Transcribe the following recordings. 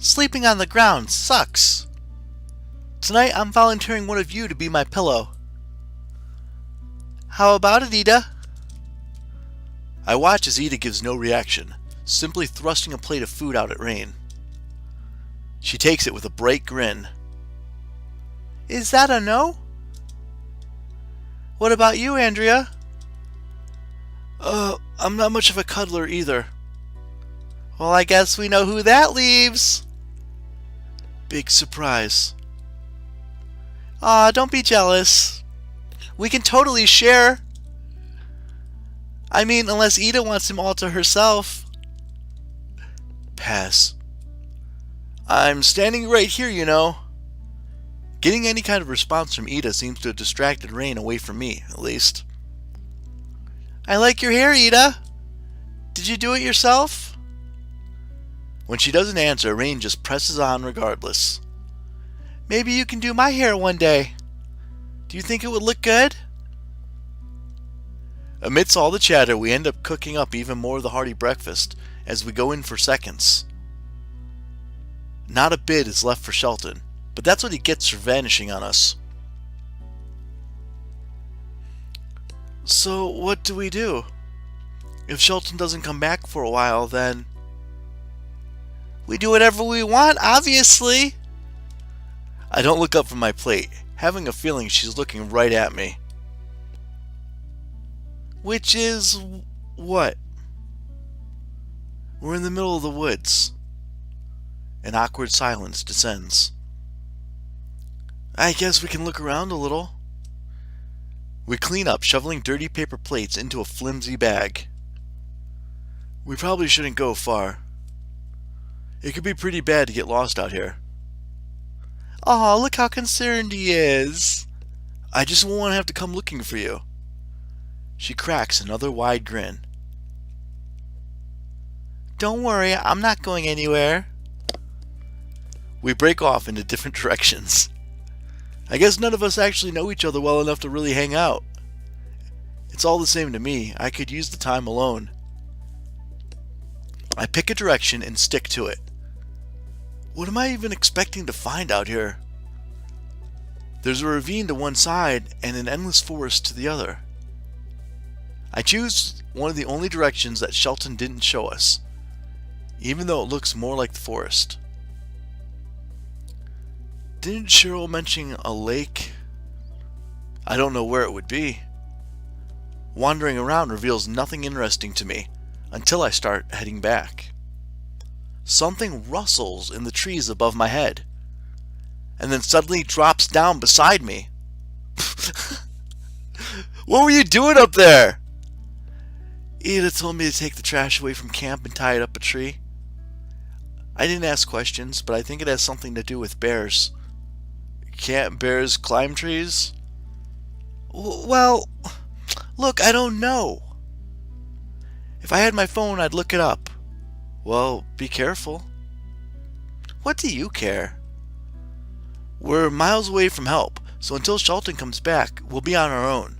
Sleeping on the ground sucks. Tonight I'm volunteering one of you to be my pillow. How about it, Ida? I watch as Ida gives no reaction, simply thrusting a plate of food out at Rain. She takes it with a bright grin. Is that a no? What about you, Andrea? I'm not much of a cuddler either. Well, I guess we know who that leaves. Big surprise. Aw, don't be jealous. We can totally share. I mean, unless Ida wants him all to herself. Pass. I'm standing right here, you know. Getting any kind of response from Ida seems to have distracted Rain away from me, at least. I like your hair, Ida. Did you do it yourself? When she doesn't answer, Rain just presses on regardless. Maybe you can do my hair one day. Do you think it would look good? Amidst all the chatter, we end up cooking up even more of the hearty breakfast as we go in for seconds. Not a bit is left for Shelton, but that's what he gets for vanishing on us. So what do we do? If Shelton doesn't come back for a while, then... We do whatever we want, obviously. I don't look up from my plate, having a feeling she's looking right at me. Which is... what? We're in the middle of the woods. An awkward silence descends. I guess we can look around a little. We clean up, shoveling dirty paper plates into a flimsy bag. We probably shouldn't go far. It could be pretty bad to get lost out here. Aw, look how concerned he is. I just won't want to have to come looking for you. She cracks another wide grin. Don't worry, I'm not going anywhere. We break off into different directions. I guess none of us actually know each other well enough to really hang out. It's all the same to me. I could use the time alone. I pick a direction and stick to it. What am I even expecting to find out here? There's a ravine to one side and an endless forest to the other. I choose one of the only directions that Shelton didn't show us, even though it looks more like the forest. Didn't Cheryl mention a lake? I don't know where it would be. Wandering around reveals nothing interesting to me until I start heading back. Something rustles in the trees above my head, and then suddenly drops down beside me. What were you doing up there? Ida told me to take the trash away from camp and tie it up a tree. I didn't ask questions, but I think it has something to do with bears. Can't bears climb trees? Well, look, I don't know. If I had my phone, I'd look it up. Well, be careful. What do you care? We're miles away from help, so until Shelton comes back, we'll be on our own.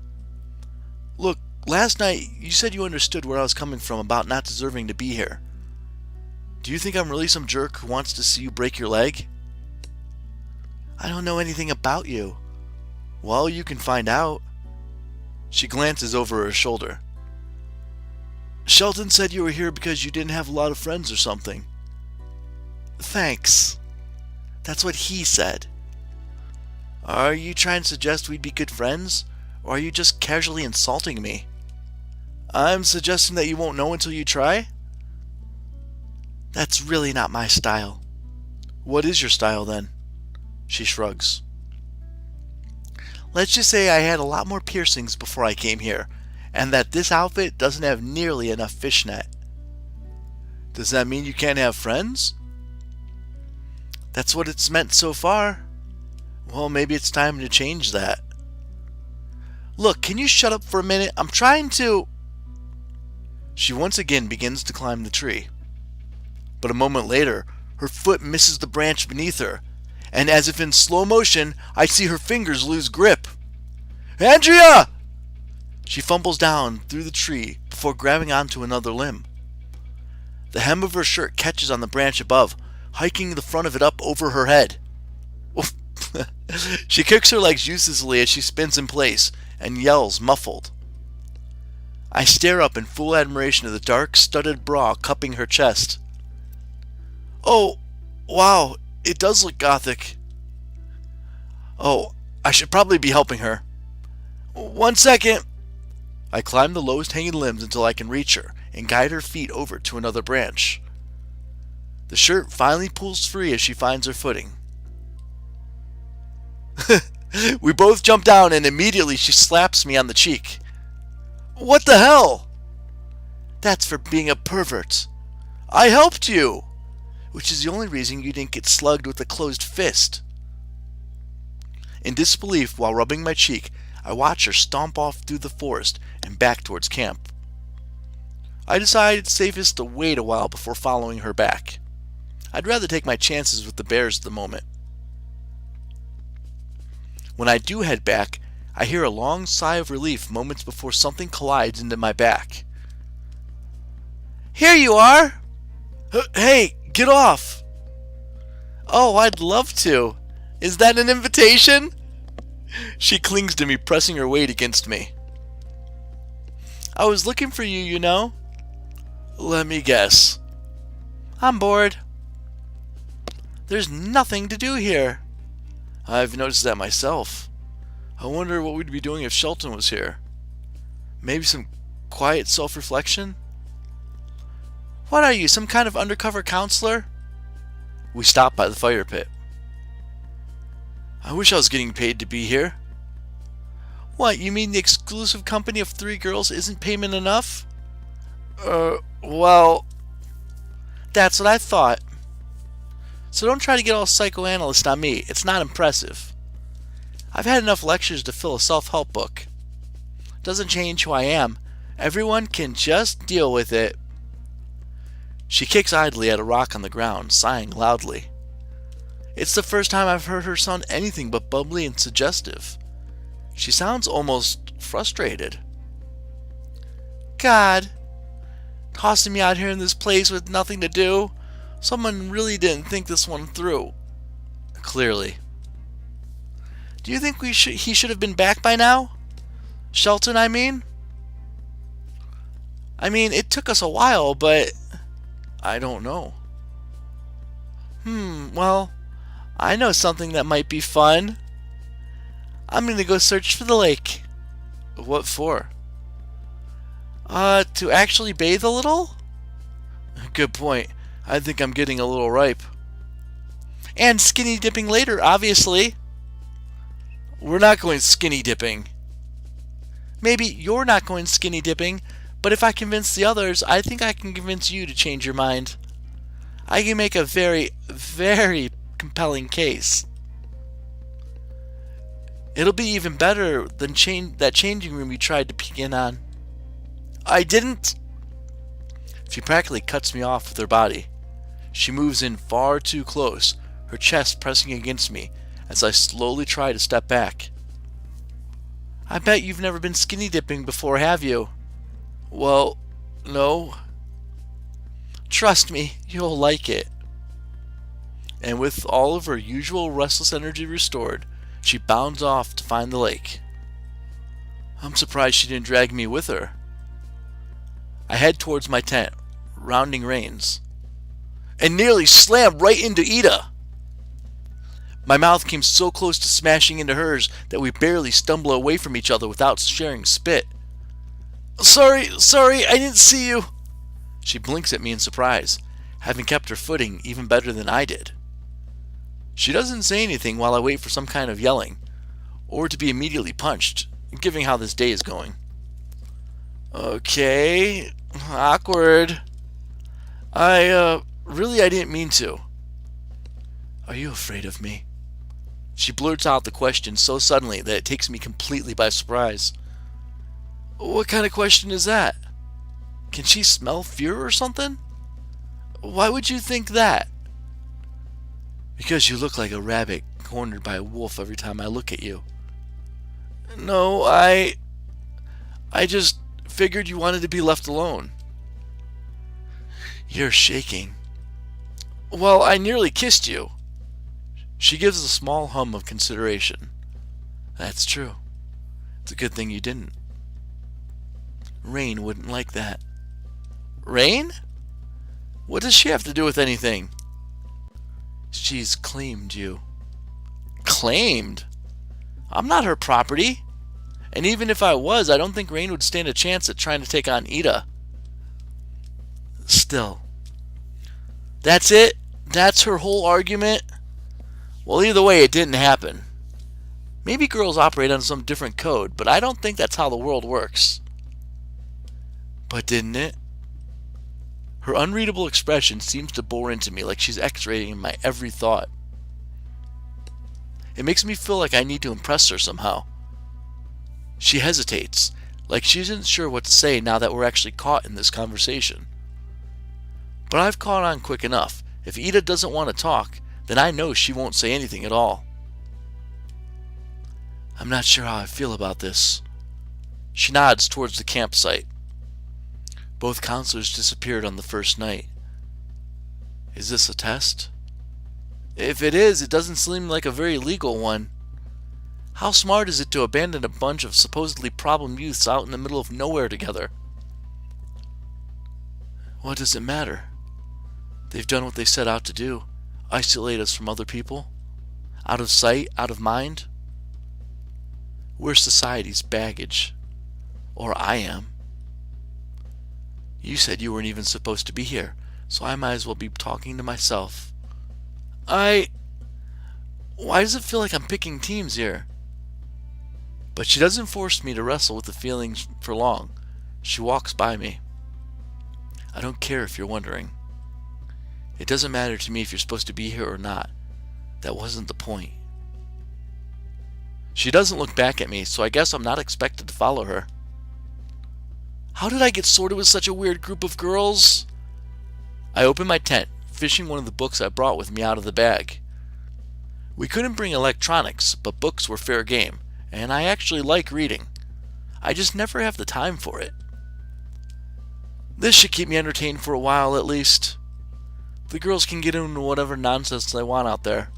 Look, last night you said you understood where I was coming from about not deserving to be here. Do you think I'm really some jerk who wants to see you break your leg? I don't know anything about you. Well, you can find out. She glances over her shoulder. Shelton said you were here because you didn't have a lot of friends or something. Thanks. That's what he said. Are you trying to suggest we'd be good friends, or are you just casually insulting me? I'm suggesting that you won't know until you try? That's really not my style. What is your style, then? She shrugs. Let's just say I had a lot more piercings before I came here, and that this outfit doesn't have nearly enough fishnet. Does that mean you can't have friends? That's what it's meant so far. Well, maybe it's time to change that. Look, can you shut up for a minute? I'm trying to... She once again begins to climb the tree. But a moment later, her foot misses the branch beneath her, and as if in slow motion, I see her fingers lose grip. Andrea! She fumbles down through the tree before grabbing onto another limb. The hem of her shirt catches on the branch above, hiking the front of it up over her head. She kicks her legs uselessly as she spins in place and yells, muffled. I stare up in full admiration of the dark, studded bra cupping her chest. Oh, wow, it does look gothic. Oh, I should probably be helping her. 1 second. I climb the lowest hanging limbs until I can reach her and guide her feet over to another branch. The shirt finally pulls free as she finds her footing. We both jump down and immediately she slaps me on the cheek. What the hell? That's for being a pervert. I helped you, which is the only reason you didn't get slugged with a closed fist. In disbelief, while rubbing my cheek, I watch her stomp off through the forest and back towards camp. I decide it's safest to wait a while before following her back. I'd rather take my chances with the bears at the moment. When I do head back, I hear a long sigh of relief moments before something collides into my back. Here you are! Hey, get off! Oh, I'd love to. Is that an invitation? She clings to me, pressing her weight against me. I was looking for you, you know. Let me guess. I'm bored. There's nothing to do here. I've noticed that myself. I wonder what we'd be doing if Shelton was here. Maybe some quiet self-reflection? What are you, some kind of undercover counselor? We stop by the fire pit. I wish I was getting paid to be here. What, you mean the exclusive company of 3 girls isn't payment enough? Well... That's what I thought. So don't try to get all psychoanalyst on me. It's not impressive. I've had enough lectures to fill a self-help book. Doesn't change who I am. Everyone can just deal with it. She kicks idly at a rock on the ground, sighing loudly. It's the first time I've heard her sound anything but bubbly and suggestive. She sounds almost frustrated. God, tossing me out here in this place with nothing to do. Someone really didn't think this one through. Clearly. Do you think he should have been back by now? Shelton, I mean? It took us a while, but I don't know. Well, I know something that might be fun. I'm gonna go search for the lake. What for? To actually bathe a little? Good point. I think I'm getting a little ripe. And skinny dipping later, obviously. We're not going skinny dipping. Maybe you're not going skinny dipping, but if I convince the others, I think I can convince you to change your mind. I can make a very, very compelling case. It'll be even better than that changing room you tried to peek in on. I didn't. She practically cuts me off with her body. She moves in far too close, her chest pressing against me as I slowly try to step back. I bet you've never been skinny dipping before, have you? Well, no. Trust me, you'll like it. And with all of her usual restless energy restored, she bounds off to find the lake. I'm surprised she didn't drag me with her. I head towards my tent, rounding reins, and nearly slam right into Ida. My mouth came so close to smashing into hers that we barely stumble away from each other without sharing spit. Sorry, I didn't see you. She blinks at me in surprise, having kept her footing even better than I did. She doesn't say anything while I wait for some kind of yelling, or to be immediately punched, given how this day is going. Okay, awkward. I didn't mean to. Are you afraid of me? She blurts out the question so suddenly that it takes me completely by surprise. What kind of question is that? Can she smell fear or something? Why would you think that? Because you look like a rabbit cornered by a wolf every time I look at you. No, I just figured you wanted to be left alone. You're shaking. Well, I nearly kissed you. She gives a small hum of consideration. That's true. It's a good thing you didn't. Rain wouldn't like that. Rain? What does she have to do with anything? She's claimed you. Claimed? I'm not her property. And even if I was, I don't think Rain would stand a chance at trying to take on Ida. Still. That's it? That's her whole argument? Well, either way, it didn't happen. Maybe girls operate on some different code, but I don't think that's how the world works. But didn't it? Her unreadable expression seems to bore into me like she's x-raying my every thought. It makes me feel like I need to impress her somehow. She hesitates, like she isn't sure what to say now that we're actually caught in this conversation. But I've caught on quick enough. If Ida doesn't want to talk, then I know she won't say anything at all. I'm not sure how I feel about this. She nods towards the campsite. Both counselors disappeared on the first night. Is this a test? If it is, it doesn't seem like a very legal one. How smart is it to abandon a bunch of supposedly problem youths out in the middle of nowhere together? What does it matter? They've done what they set out to do. Isolate us from other people. Out of sight, out of mind. We're society's baggage. Or I am. You said you weren't even supposed to be here, so I might as well be talking to myself. Why does it feel like I'm picking teams here? But she doesn't force me to wrestle with the feelings for long. She walks by me. I don't care if you're wondering. It doesn't matter to me if you're supposed to be here or not. That wasn't the point. She doesn't look back at me, so I guess I'm not expected to follow her. How did I get sorted with such a weird group of girls? I open my tent, fishing one of the books I brought with me out of the bag. We couldn't bring electronics, but books were fair game, and I actually like reading. I just never have the time for it. This should keep me entertained for a while at least. The girls can get into whatever nonsense they want out there.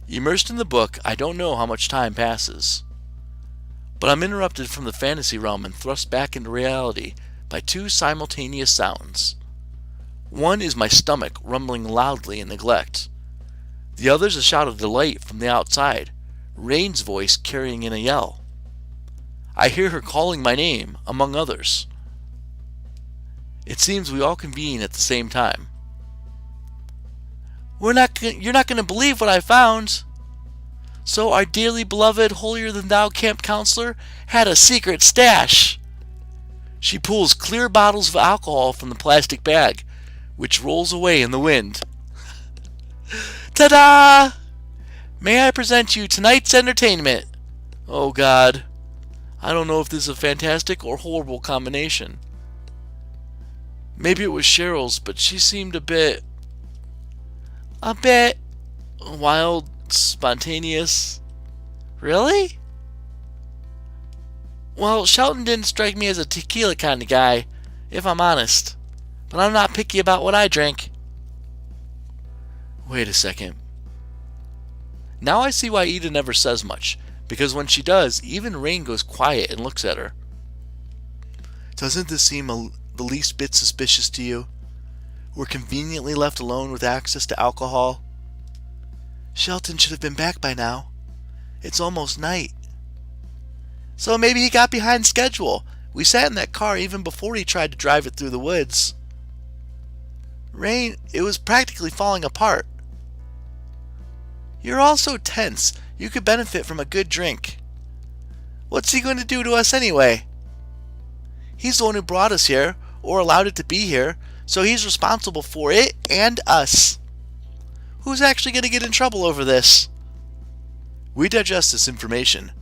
Immersed in the book, I don't know how much time passes. But I'm interrupted from the fantasy realm and thrust back into reality by two simultaneous sounds. One is my stomach rumbling loudly in neglect. The other is a shout of delight from the outside, Rain's voice carrying in a yell. I hear her calling my name, among others. It seems we all convene at the same time. You're not going to believe what I found. So our dearly beloved, holier-than-thou camp counselor had a secret stash. She pulls clear bottles of alcohol from the plastic bag, which rolls away in the wind. Ta-da! May I present you tonight's entertainment? Oh God, I don't know if this is a fantastic or horrible combination. Maybe it was Cheryl's, but she seemed a bit wild, spontaneous. Really? Well, Shelton didn't strike me as a tequila kind of guy, if I'm honest. But I'm not picky about what I drink. Wait a second. Now I see why Ida never says much, because when she does, even Rain goes quiet and looks at her. Doesn't this seem the least bit suspicious to you? We're conveniently left alone with access to alcohol. Shelton should have been back by now. It's almost night. So maybe he got behind schedule. We sat in that car even before he tried to drive it through the woods. Rain, it was practically falling apart. You're all so tense. You could benefit from a good drink. What's he going to do to us anyway? He's the one who brought us here, or allowed it to be here, so he's responsible for it and us. Who's actually going to get in trouble over this? We digest this information,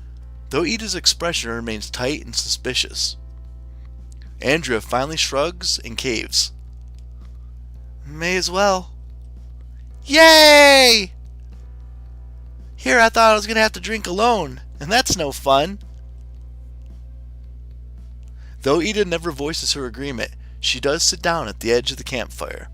though Ida's expression remains tight and suspicious. Andrea finally shrugs and caves. May as well. Yay! Here I thought I was going to have to drink alone, and that's no fun. Though Ida never voices her agreement, she does sit down at the edge of the campfire.